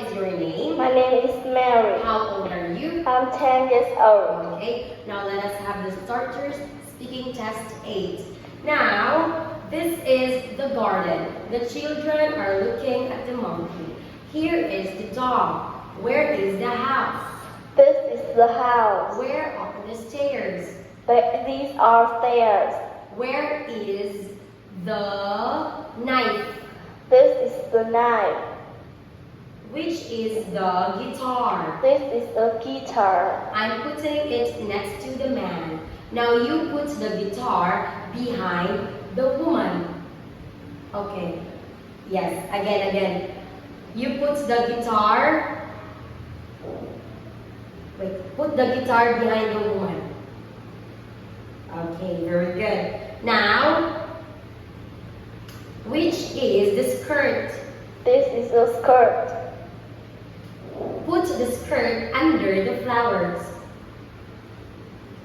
is your name? My name is Mary. How old are you? I'm 10 years old. Okay, now let us have the starters speaking test 8. Now, this is the garden. The children are looking at the monkey. Here is the dog. Where is the house? This is the house. Where are the stairs? These are stairs. Where is the knife? This is the knife. Which is the guitar? This is a guitar. I'm putting it next to the man. Now you put the guitar behind the woman. Okay. Yes, again. You put the guitar. Wait, put the guitar behind the woman. Okay, very good. Now, which is the skirt? This is a skirt. Put the skirt under the flowers.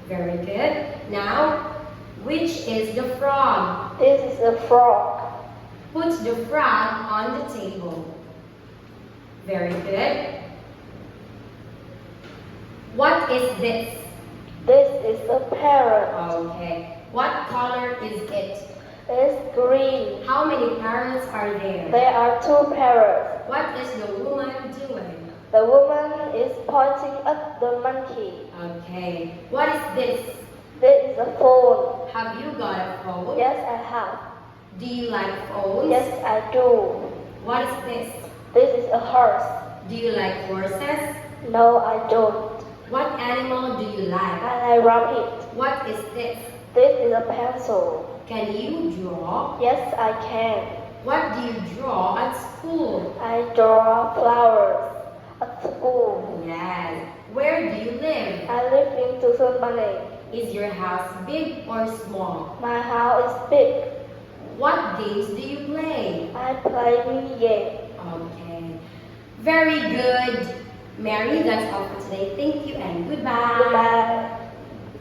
Very good. Now, which is the frog? This is a frog. Put the frog on the table. Very good. What is this? This is a parrot. Okay. What color is it? It's green. How many parrots are there? There are 2 parrots. What is the woman doing? The woman is pointing at the monkey. Okay. What is this? This is a phone. Have you got a phone? Yes, I have. Do you like phones? Yes, I do. What is this? This is a horse. Do you like horses? No, I don't. What animal do you like? I like rabbit. What is this? This is a pencil. Can you draw? Yes, I can. What do you draw at school? I draw flowers at school. Yes. Where do you live? I live in Tusulmane. Is your house big or small? My house is big. What games do you play? I play mini game. Okay. Very good. Mary, that's all for today. Thank you and goodbye. Goodbye.